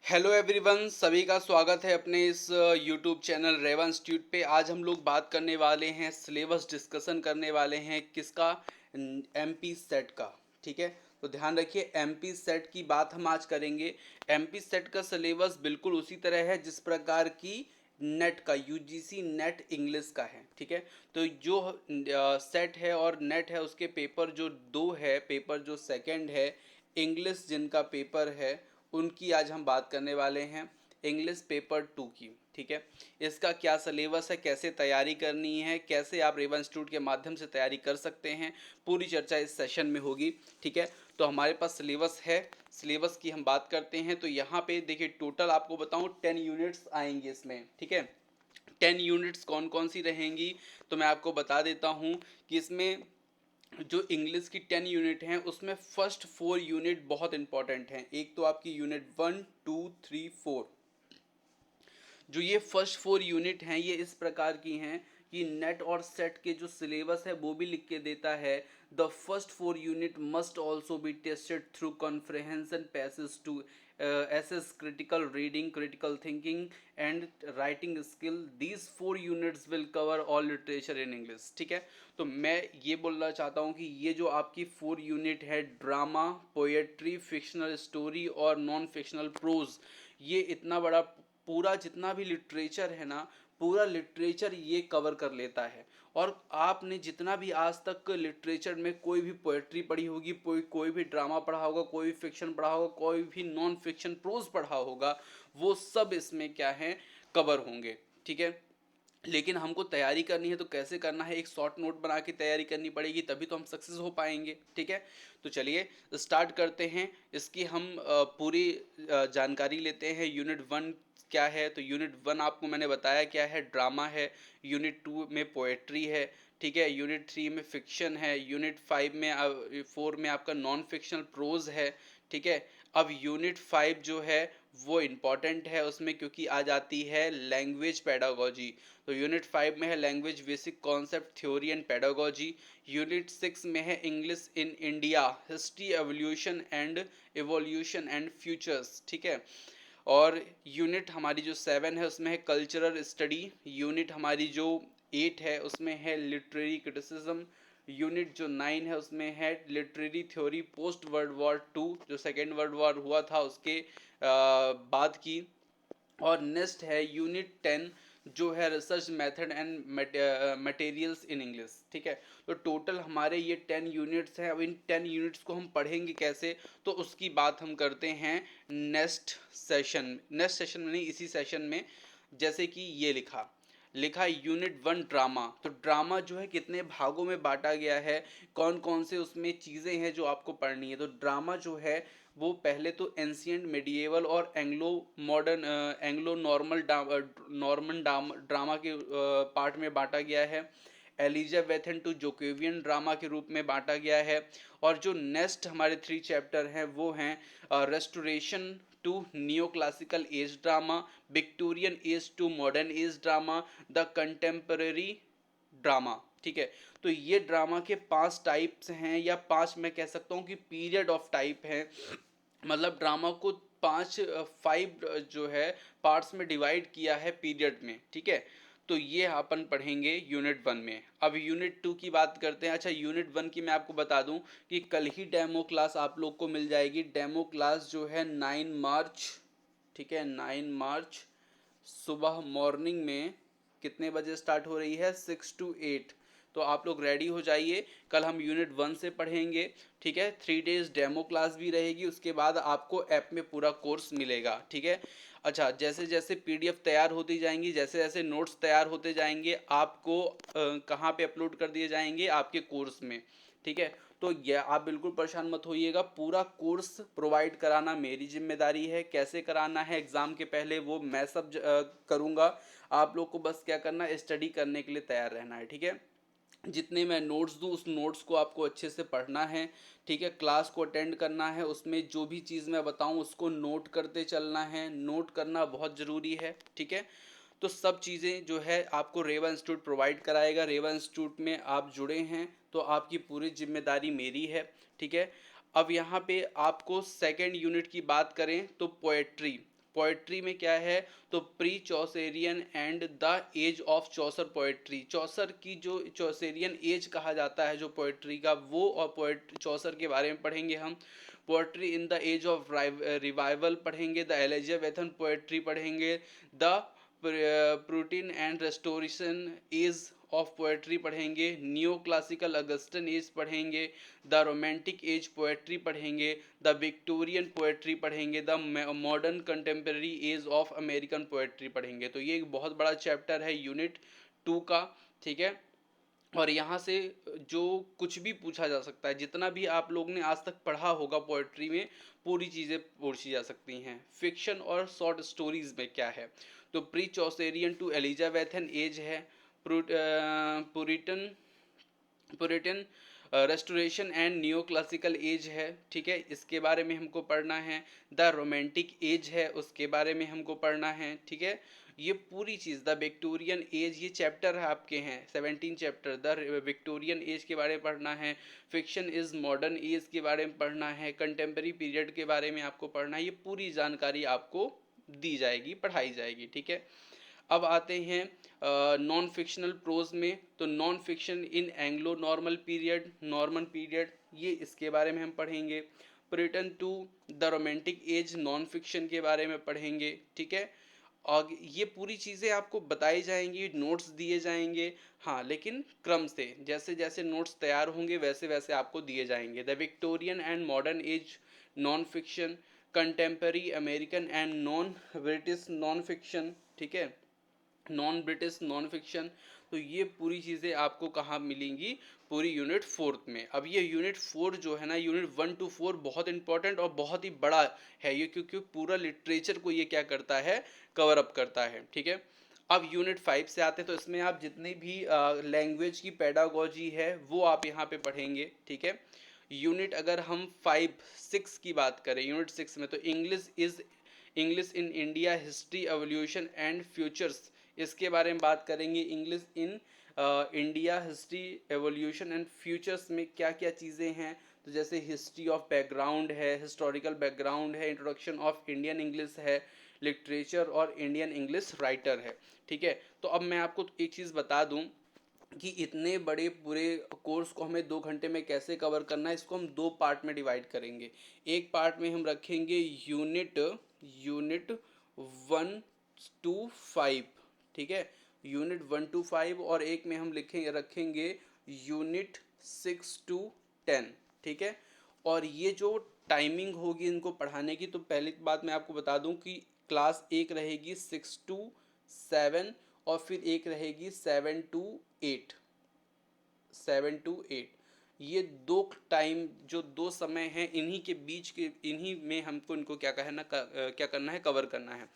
Hello everyone, सभी का स्वागत है अपने इस यूट्यूब चैनल रेवा इंस्टीट्यूट पे। आज हम लोग बात करने वाले हैं, सिलेबस डिस्कशन करने वाले हैं किसका, एमपी सेट का। ठीक है, तो ध्यान रखिए, एमपी सेट की बात हम आज करेंगे। एमपी सेट का सिलेबस बिल्कुल उसी तरह है जिस प्रकार की नेट का, यूजीसी नेट इंग्लिश का है। ठीक है, तो जो सेट है और नेट है उसके पेपर जो दो है, पेपर जो सेकंड है इंग्लिश जिनका पेपर है, उनकी आज हम बात करने वाले हैं, इंग्लिश पेपर 2 की। ठीक है, इसका क्या सिलेबस है, कैसे तैयारी करनी है, कैसे आप रेवा इंस्टीट्यूट के माध्यम से तैयारी कर सकते हैं, पूरी चर्चा इस सेशन में होगी। ठीक है, तो हमारे पास सिलेबस है, सिलेबस की हम बात करते हैं। तो यहाँ पे देखिए, टोटल आपको बताऊँ 10 यूनिट्स आएंगे इसमें। ठीक है, 10 यूनिट्स कौन कौन सी रहेंगी, तो मैं आपको बता देता हूँ कि इसमें जो इंग्लिश की 10 यूनिट हैं उसमें फर्स्ट 4 यूनिट बहुत इंपॉर्टेंट हैं। एक तो आपकी यूनिट 1, 2, 3, 4, जो ये फर्स्ट 4 यूनिट हैं ये इस प्रकार की हैं कि नेट और सेट के जो सिलेबस है वो भी लिख के देता है। The first 4 unit must also be tested through comprehension passage to assess critical reading, critical thinking and writing skill. These 4 units will cover all literature in English. ठीक है, तो मैं ये बोलना चाहता हूँ कि ये जो आपकी 4 यूनिट है, ड्रामा, पोएट्री, फिक्शनल स्टोरी और नॉन फिक्शनल प्रोज, ये इतना बड़ा पूरा जितना भी लिटरेचर है ना, पूरा लिटरेचर ये कवर कर लेता है। और आपने जितना भी आज तक लिटरेचर में कोई भी पोएट्री पढ़ी होगी, कोई भी ड्रामा पढ़ा होगा, कोई भी फिक्शन पढ़ा होगा, कोई भी नॉन फिक्शन प्रोज पढ़ा होगा, वो सब इसमें क्या है, कवर होंगे। ठीक है, लेकिन हमको तैयारी करनी है तो कैसे करना है, एक शॉर्ट नोट बना के तैयारी करनी पड़ेगी, तभी तो हम सक्सेस हो पाएंगे। ठीक है, तो चलिए स्टार्ट करते हैं। इसकी हम पूरी जानकारी लेते हैं। यूनिट 1 क्या है, तो यूनिट 1 आपको मैंने बताया क्या है, ड्रामा है। यूनिट 2 में पोएट्री है। ठीक है, यूनिट 3 में फिक्शन है। यूनिट 5 में 4 में आपका नॉन फिक्शनल प्रोज है। ठीक है, अब यूनिट 5 जो है वो इम्पॉर्टेंट है उसमें, क्योंकि आ जाती है लैंग्वेज पेडागोजी। तो यूनिट 5 में है language basic concept theory and pedagogy. Unit 6 में है English in India, history, evolution and futures. ठीक है, और यूनिट हमारी जो 7 है उसमें है कल्चरल स्टडी। यूनिट हमारी जो 8 है उसमें है लिटरेरी क्रिटिसिज्म। यूनिट जो 9 है उसमें है literary theory post world war 2, जो सेकेंड वर्ल्ड वॉर हुआ था उसके बाद की। और नेक्स्ट है यूनिट 10, जो है research method and materials in English. ठीक है, तो टोटल हमारे ये 10 यूनिट्स हैं। अब इन 10 यूनिट्स को हम पढ़ेंगे कैसे, तो उसकी बात हम करते हैं नेक्स्ट सेशन में नहीं, इसी सेशन में। जैसे कि ये लिखा लिखा यूनिट 1 ड्रामा, तो ड्रामा जो है कितने भागों में बांटा गया है, कौन कौन से उसमें चीज़ें हैं जो आपको पढ़नी है। तो ड्रामा जो है वो पहले तो एंशियंट, मेडिएवल और Anglo modern, Anglo Norman drama के पार्ट में बांटा गया है। एलिजाबेथन टू जोकोवियन ड्रामा के रूप में बांटा गया है। और जो नेक्स्ट हमारे 3 चैप्टर हैं वो हैं restoration to neo classical age drama, Victorian age to modern age drama, the contemporary drama. ठीक है, तो ये ड्रामा के 5 टाइप्स हैं, या 5 मैं कह सकता हूँ कि पीरियड ऑफ टाइप हैं। मतलब ड्रामा को 5 जो है पार्ट्स में डिवाइड किया है पीरियड में। ठीक है, तो ये अपन पढ़ेंगे यूनिट 1 में। अब यूनिट 2 की बात करते हैं। अच्छा, यूनिट 1 की मैं आपको बता दूं कि कल ही डेमो क्लास आप लोग को मिल जाएगी। डेमो क्लास जो है 9 मार्च। ठीक है, 9 मार्च सुबह मॉर्निंग में कितने बजे स्टार्ट हो रही है, 6 to 8। तो आप लोग रेडी हो जाइए, कल हम यूनिट 1 से पढ़ेंगे। ठीक है, 3 days डेमो क्लास भी रहेगी, उसके बाद आपको ऐप में पूरा कोर्स मिलेगा। ठीक है, अच्छा, जैसे जैसे पीडीएफ तैयार होती जाएंगी, जैसे जैसे नोट्स तैयार होते जाएंगे, आपको कहाँ पे अपलोड कर दिए जाएंगे, आपके कोर्स में। ठीक है, तो ये आप बिल्कुल परेशान मत होइएगा, पूरा कोर्स प्रोवाइड कराना मेरी जिम्मेदारी है। कैसे कराना है एग्ज़ाम के पहले वो मैं सब करूँगा। आप लोग को बस क्या करना है, स्टडी करने के लिए तैयार रहना है। ठीक है, जितने मैं नोट्स दूँ उस नोट्स को आपको अच्छे से पढ़ना है। ठीक है, क्लास को अटेंड करना है, उसमें जो भी चीज़ मैं बताऊँ उसको नोट करते चलना है, नोट करना बहुत ज़रूरी है। ठीक है, तो सब चीज़ें जो है आपको रेवा इंस्टीट्यूट प्रोवाइड कराएगा। रेवा इंस्टीट्यूट में आप जुड़े हैं तो आपकी पूरी जिम्मेदारी मेरी है। ठीक है, अब यहाँ पे आपको सेकेंड यूनिट की बात करें तो पोएट्री। पोएट्री में क्या है, तो pre Chaucerian and the age of Chaucer poetry, Chaucer की जो चौसेरियन एज कहा जाता है जो पोएट्री का, वो और पोएट चौसर के बारे में पढ़ेंगे हम। Poetry in the age of revival पढ़ेंगे, द एलिजाबेथन पोएट्री पढ़ेंगे, the Puritan and restoration age of poetry पढ़ेंगे, नियो क्लासिकल अगस्टन एज पढ़ेंगे, द रोमांटिक एज पोएट्री पढ़ेंगे, द विक्टोरियन पोएट्री पढ़ेंगे, the modern contemporary age of American poetry पढ़ेंगे। तो ये एक बहुत बड़ा चैप्टर है यूनिट 2 का, ठीक है। और यहाँ से जो कुछ भी पूछा जा सकता है, जितना भी आप लोग ने आज तक पढ़ा होगा पोएट्री में, पूरी चीज़ें पूछी जा सकती हैं। फिक्शन और शॉर्ट स्टोरीज में क्या है, तो pre Chaucerian to Elizabethan age है, Puritan Puritan restoration and new classical age है, ठीक है, इसके बारे में हमको पढ़ना है। द रोमांटिक एज है, उसके बारे में हमको पढ़ना है, ठीक है। ये पूरी चीज़, द विक्टोरियन एज, ये चैप्टर है आपके हैं 17 चैप्टर, द विक्टोरियन एज के बारे में पढ़ना है। फिक्शन इज मॉडर्न एज के बारे में पढ़ना है। कंटेम्प्रेरी पीरियड के बारे में आपको पढ़ना है। ये पूरी जानकारी आपको दी जाएगी, पढ़ाई जाएगी, ठीक है। अब आते हैं नॉन फिक्शनल प्रोज में, तो non fiction in Anglo normal period, Norman period, ये इसके बारे में हम पढ़ेंगे। Return to the romantic age, non fiction के बारे में पढ़ेंगे, ठीक है। और ये पूरी चीज़ें आपको बताई जाएंगी, नोट्स दिए जाएंगे, हाँ, लेकिन क्रम से, जैसे जैसे नोट्स तैयार होंगे वैसे वैसे आपको दिए जाएंगे। The Victorian and modern age non fiction, contemporary American and non British non fiction, ठीक है, नॉन ब्रिटिश नॉन फिक्शन। तो ये पूरी चीज़ें आपको कहाँ मिलेंगी, पूरी यूनिट 4 में। अब ये यूनिट 4 जो है ना, यूनिट 1 to 4 बहुत इंपॉर्टेंट और बहुत ही बड़ा है ये, क्योंकि पूरा लिटरेचर को ये क्या करता है, कवर अप करता है, ठीक है। अब यूनिट 5 से आते हैं, तो इसमें आप जितनी भी लैंग्वेज की पेडागोजी है वो आप यहाँ पे पढ़ेंगे, ठीक है। यूनिट अगर हम 5-6 की बात करें, यूनिट 6 में, तो English in India, history, evolution and futures, इसके बारे में बात करेंगे। English in India, history, evolution and futures में क्या क्या चीज़ें हैं, तो जैसे हिस्ट्री ऑफ बैकग्राउंड है, हिस्टोरिकल बैकग्राउंड है, इंट्रोडक्शन ऑफ इंडियन इंग्लिश है, लिटरेचर और इंडियन इंग्लिश राइटर है, ठीक है। तो अब मैं आपको एक चीज़ बता दूं कि इतने बड़े पूरे कोर्स को हमें 2 घंटे में कैसे कवर करना है, इसको हम 2 पार्ट में डिवाइड करेंगे। एक पार्ट में हम रखेंगे यूनिट 1 to 5, ठीक है, यूनिट 1 to 5, और एक में हम रखेंगे यूनिट 6 to 10, ठीक है। और ये जो टाइमिंग होगी इनको पढ़ाने की, तो पहली बात मैं आपको बता दूं कि क्लास एक रहेगी 6 to 7, और फिर एक रहेगी 7 to 8। ये 2 टाइम, जो 2 समय हैं, इन्हीं के बीच के, इन्हीं में हमको इनको क्या करना है, कवर करना है।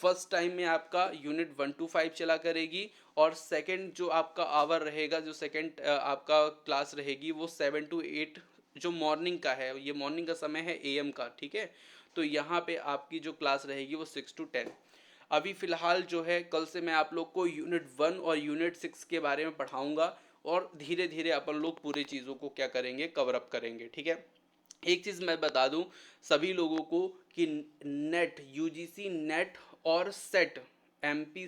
फर्स्ट टाइम में आपका यूनिट 1 to 5 चला करेगी, और सेकंड जो आपका आवर रहेगा, जो सेकंड आपका क्लास रहेगी, वो 7 to 8, जो मॉर्निंग का है, ये मॉर्निंग का समय है AM का, ठीक है। तो यहाँ पे आपकी जो क्लास रहेगी वो 6 to 10। अभी फ़िलहाल जो है, कल से मैं आप लोग को यूनिट 1 और यूनिट 6 के बारे में पढ़ाऊँगा, और धीरे धीरे अपन लोग पूरे चीज़ों को क्या करेंगे, कवर अप करेंगे, ठीक है। एक चीज़ मैं बता दूं सभी लोगों को कि नेट, UGC नेट और सेट, MP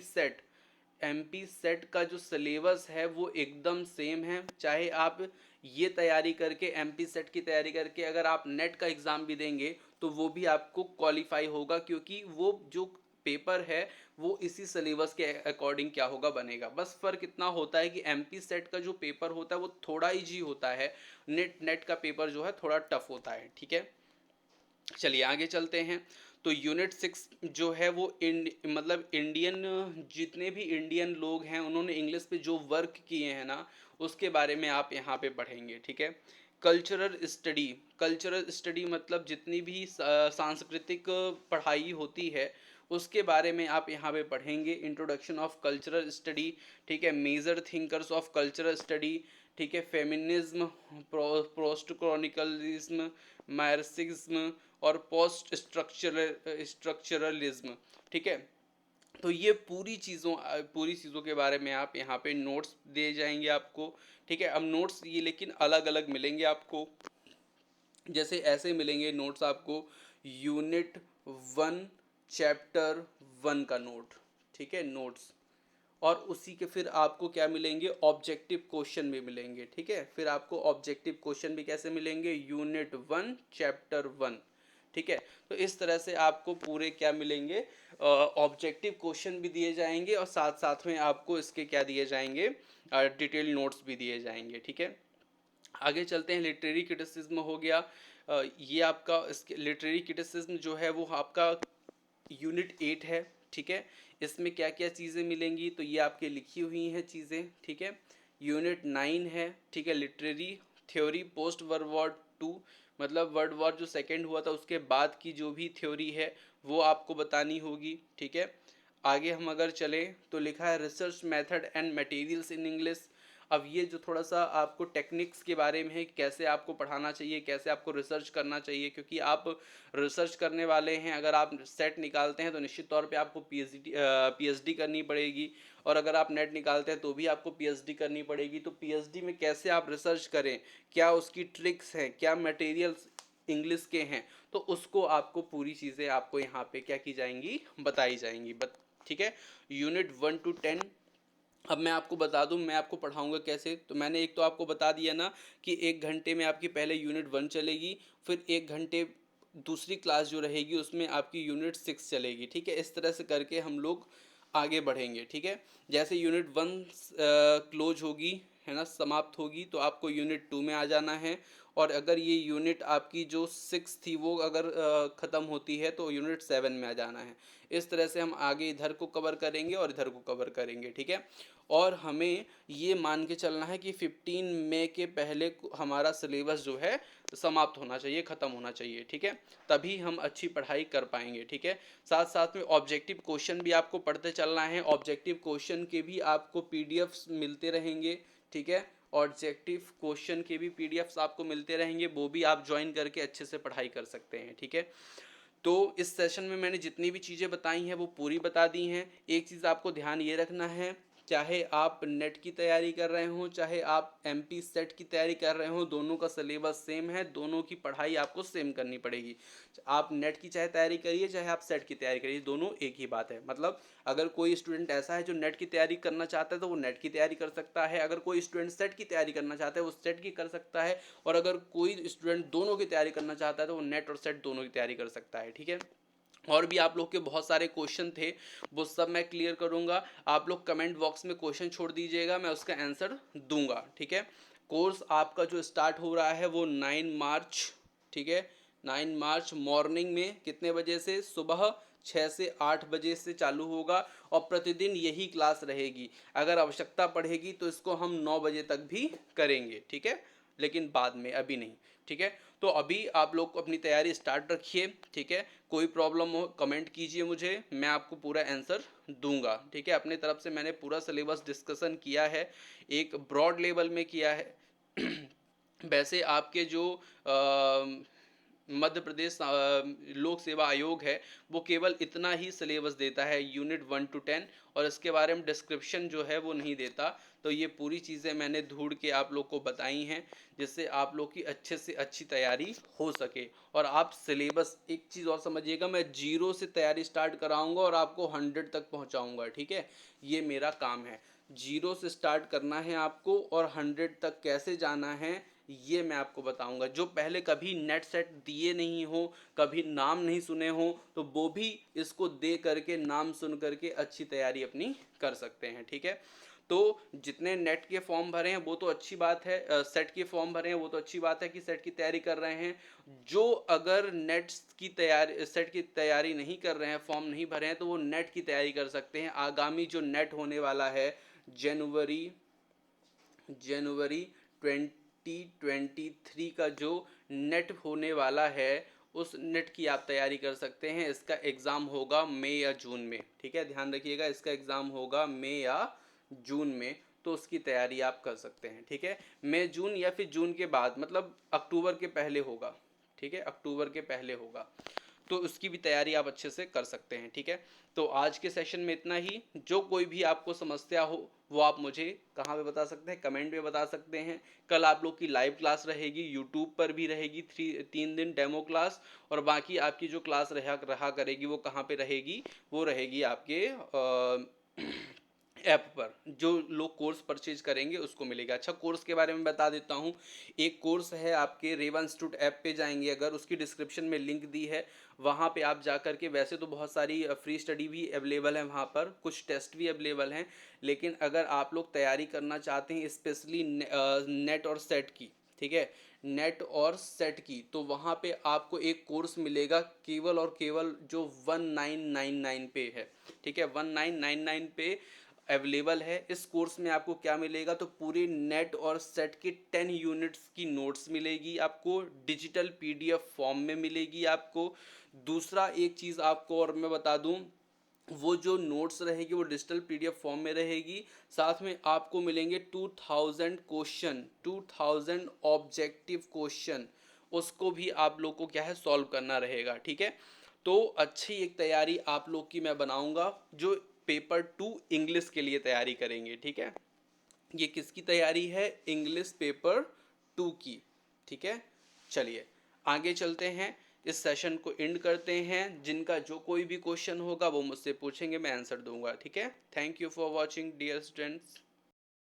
सेट का जो सिलेबस है वो एकदम सेम है। चाहे आप ये तैयारी करके, MP सेट की तैयारी करके, अगर आप नेट का एग्ज़ाम भी देंगे तो वो भी आपको क्वालिफाई होगा, क्योंकि वो जो पेपर है वो इसी सिलेबस के अकॉर्डिंग क्या होगा, बनेगा। बस फ़र्क इतना होता है कि MP सेट का जो पेपर होता है वो थोड़ा इजी होता है, नेट का पेपर जो है थोड़ा टफ होता है, ठीक है। चलिए आगे चलते हैं। तो यूनिट 6 जो है वो मतलब इंडियन, जितने भी इंडियन लोग हैं उन्होंने इंग्लिश पे जो वर्क किए हैं ना, उसके बारे में आप यहाँ पे पढ़ेंगे, ठीक है। कल्चरल स्टडी मतलब जितनी भी सांस्कृतिक पढ़ाई होती है उसके बारे में आप यहाँ पे पढ़ेंगे। इंट्रोडक्शन ऑफ कल्चरल स्टडी, ठीक है, major thinkers of cultural study, ठीक है, फेमिनिज्म, पोस्ट क्रॉनिकलिज्म, मार्क्सिज्म और पोस्ट स्ट्रक्चरलिज्म, ठीक है। तो ये पूरी चीज़ों के बारे में आप यहाँ पे नोट्स दे जाएंगे आपको, ठीक है। अब नोट्स ये लेकिन अलग अलग मिलेंगे आपको, जैसे ऐसे मिलेंगे नोट्स आपको यूनिट 1 चैप्टर 1 का नोट, ठीक है, नोट्स। और उसी के फिर आपको क्या मिलेंगे, ऑब्जेक्टिव क्वेश्चन भी मिलेंगे, ठीक है। फिर आपको ऑब्जेक्टिव क्वेश्चन भी कैसे मिलेंगे, यूनिट 1 चैप्टर 1, ठीक है। तो इस तरह से आपको पूरे क्या मिलेंगे, ऑब्जेक्टिव क्वेश्चन भी दिए जाएंगे और साथ साथ में आपको इसके क्या दिए जाएंगे, डिटेल नोट्स भी दिए जाएंगे, ठीक है। आगे चलते हैं, लिटरेरी क्रिटिसिज्म हो गया। ये आपका इसके लिटरेरी क्रिटिसिज्म जो है वो आपका यूनिट 8 है, ठीक है। इसमें क्या क्या चीज़ें मिलेंगी, तो ये आपके लिखी हुई हैं चीज़ें, ठीक है। यूनिट 9 है, ठीक है, literary theory post world war 2, मतलब वर्ल्ड वॉर जो सेकेंड हुआ था उसके बाद की जो भी थ्योरी है वो आपको बतानी होगी, ठीक है। आगे हम अगर चलें तो लिखा है research method and materials in English. अब ये जो थोड़ा सा आपको टेक्निक्स के बारे में है, कैसे आपको पढ़ाना चाहिए, कैसे आपको रिसर्च करना चाहिए, क्योंकि आप रिसर्च करने वाले हैं। अगर आप सेट निकालते हैं तो निश्चित तौर पे आपको पीएचडी करनी पड़ेगी, और अगर आप नेट निकालते हैं तो भी आपको पीएचडी करनी पड़ेगी। तो पीएचडी में कैसे आप रिसर्च करें, क्या उसकी ट्रिक्स हैं, क्या मटेरियल्स इंग्लिश के हैं, तो उसको आपको पूरी चीज़ें आपको यहाँ पे क्या की जाएंगी, बताई जाएंगी, ठीक है। Unit 1 to 10। अब मैं आपको बता दूं मैं आपको पढ़ाऊंगा कैसे। तो मैंने एक तो आपको बता दिया ना कि 1 घंटे में आपकी पहले यूनिट 1 चलेगी, फिर 1 घंटे दूसरी क्लास जो रहेगी उसमें आपकी यूनिट 6 चलेगी, ठीक है। इस तरह से करके हम लोग आगे बढ़ेंगे, ठीक है। जैसे यूनिट 1 क्लोज होगी, है ना, समाप्त होगी, तो आपको यूनिट 2 में आ जाना है। और अगर ये यूनिट आपकी जो 6 थी वो अगर ख़त्म होती है तो यूनिट 7 में आ जाना है। इस तरह से हम आगे इधर को कवर करेंगे और इधर को कवर करेंगे, ठीक है। और हमें ये मान के चलना है कि 15 मई के पहले हमारा सिलेबस जो है समाप्त होना चाहिए, ख़त्म होना चाहिए, ठीक है। तभी हम अच्छी पढ़ाई कर पाएंगे, ठीक है। साथ साथ में ऑब्जेक्टिव क्वेश्चन भी आपको पढ़ते चलना है। ऑब्जेक्टिव क्वेश्चन के भी आपको पीडीएफ्स मिलते रहेंगे, ठीक है। ऑब्जेक्टिव क्वेश्चन के भी पीडीएफ्स आपको मिलते रहेंगे, वो भी आप ज्वाइन करके अच्छे से पढ़ाई कर सकते हैं, ठीक है। तो इस सेशन में मैंने जितनी भी चीज़ें बताई हैं वो पूरी बता दी हैं। एक चीज़ आपको ध्यान ये रखना है, चाहे आप नेट की तैयारी कर रहे हों, चाहे आप एमपी सेट की तैयारी कर रहे हों, दोनों का सिलेबस सेम है, दोनों की पढ़ाई आपको सेम करनी पड़ेगी। आप नेट की चाहे तैयारी करिए, चाहे आप सेट की तैयारी करिए, दोनों एक ही बात है। मतलब अगर कोई स्टूडेंट ऐसा है जो नेट की तैयारी करना चाहता है तो वो नेट की तैयारी कर सकता है, अगर कोई स्टूडेंट सेट की तैयारी करना चाहता है वो सेट की कर सकता है, और अगर कोई स्टूडेंट दोनों की तैयारी करना चाहता है तो वो नेट और सेट दोनों की तैयारी कर सकता है, ठीक है। और भी आप लोग के बहुत सारे क्वेश्चन थे, वो सब मैं क्लियर करूंगा। आप लोग कमेंट बॉक्स में क्वेश्चन छोड़ दीजिएगा, मैं उसका आंसर दूंगा, ठीक है। कोर्स आपका जो स्टार्ट हो रहा है वो 9 मार्च, ठीक है। 9 मार्च मॉर्निंग में कितने बजे से, सुबह 6 से 8 बजे से चालू होगा, और प्रतिदिन यही क्लास रहेगी। अगर आवश्यकता पड़ेगी तो इसको हम 9 बजे तक भी करेंगे, ठीक है, लेकिन बाद में, अभी नहीं, ठीक है। तो अभी आप लोग अपनी तैयारी स्टार्ट रखिए, ठीक है। कोई प्रॉब्लम हो कमेंट कीजिए मुझे, मैं आपको पूरा आंसर दूंगा, ठीक है। अपने तरफ से मैंने पूरा सिलेबस डिस्कशन किया है, एक ब्रॉड लेवल में किया है। वैसे आपके जो मध्य प्रदेश लोक सेवा आयोग है वो केवल इतना ही सिलेबस देता है, यूनिट 1 to 10, और इसके बारे में डिस्क्रिप्शन जो है वो नहीं देता। तो ये पूरी चीज़ें मैंने ढूंढ के आप लोग को बताई हैं, जिससे आप लोग की अच्छे से अच्छी तैयारी हो सके। और आप सिलेबस, एक चीज़ और समझिएगा, मैं 0 से तैयारी स्टार्ट कराऊंगा और आपको 100 तक पहुंचाऊंगा, ठीक है। ये मेरा काम है, 0 से स्टार्ट करना है आपको, और 100 तक कैसे जाना है ये मैं आपको बताऊंगा। जो पहले कभी नेट सेट दिए नहीं हो, कभी नाम नहीं सुने हो, तो वो भी इसको दे करके, नाम सुन करके अच्छी तैयारी अपनी कर सकते हैं, ठीक है। तो जितने नेट के फॉर्म भरे हैं वो तो अच्छी बात है, सेट के फॉर्म भरे हैं वो तो अच्छी बात है कि सेट की तैयारी कर रहे हैं। जो अगर नेट की तैयारी, सेट की तैयारी नहीं कर रहे हैं, फॉर्म नहीं भरे हैं, तो वो नेट की तैयारी कर सकते हैं। आगामी जो नेट होने वाला है जनवरी जनवरी 2023 का जो नेट होने वाला है, उस नेट की आप तैयारी कर सकते हैं। इसका एग्ज़ाम होगा मई या जून में, ठीक है, ध्यान रखिएगा, इसका एग्ज़ाम होगा मई या जून में, तो उसकी तैयारी आप कर सकते हैं, ठीक है। मई जून या फिर जून के बाद, मतलब अक्टूबर के पहले होगा, ठीक है, अक्टूबर के पहले होगा। तो उसकी भी तैयारी आप अच्छे से कर सकते हैं। ठीक है, तो आज के सेशन में इतना ही। जो कोई भी आपको समस्या हो वो आप मुझे कहाँ पे बता सकते हैं, कमेंट पे बता सकते हैं। कल आप लोग की लाइव क्लास रहेगी, यूट्यूब पर भी रहेगी, 3 दिन डेमो क्लास, और बाकी आपकी जो क्लास रहा करेगी वो कहाँ पे रहेगी, वो रहेगी आपके ऐप पर। जो लोग कोर्स परचेज करेंगे उसको मिलेगा। अच्छा, कोर्स के बारे में बता देता हूँ। एक कोर्स है आपके रेवा इंस्टीट्यूट ऐप पे जाएंगे अगर, उसकी डिस्क्रिप्शन में लिंक दी है, वहाँ पे आप जा कर के, वैसे तो बहुत सारी फ्री स्टडी भी अवेलेबल है वहाँ पर, कुछ टेस्ट भी अवेलेबल हैं, लेकिन अगर आप लोग तैयारी करना चाहते हैं स्पेशली नेट और सेट की, ठीक है, नेट और सेट की, तो वहाँ पे आपको एक कोर्स मिलेगा केवल और केवल जो 1999 पे है। ठीक है, 1999 पे अवेलेबल है। इस कोर्स में आपको क्या मिलेगा, तो पूरी नेट और सेट की 10 यूनिट्स की नोट्स मिलेगी आपको, डिजिटल पीडीएफ फॉर्म में मिलेगी आपको। दूसरा एक चीज़ आपको और मैं बता दूं, वो जो नोट्स रहेगी वो डिजिटल पीडीएफ फॉर्म में रहेगी, साथ में आपको मिलेंगे 2000 क्वेश्चन, 2000 ऑब्जेक्टिव क्वेश्चन, उसको भी आप लोग को क्या है सॉल्व करना रहेगा। ठीक है, तो अच्छी एक तैयारी आप लोग की मैं बनाऊंगा, जो पेपर 2 इंग्लिश के लिए तैयारी करेंगे। ठीक है, ये किसकी तैयारी है, इंग्लिश पेपर 2 की। ठीक है, चलिए आगे चलते हैं, इस सेशन को एंड करते हैं। जिनका जो कोई भी क्वेश्चन होगा वो मुझसे पूछेंगे, मैं आंसर दूंगा। ठीक है, thank you for watching dear students.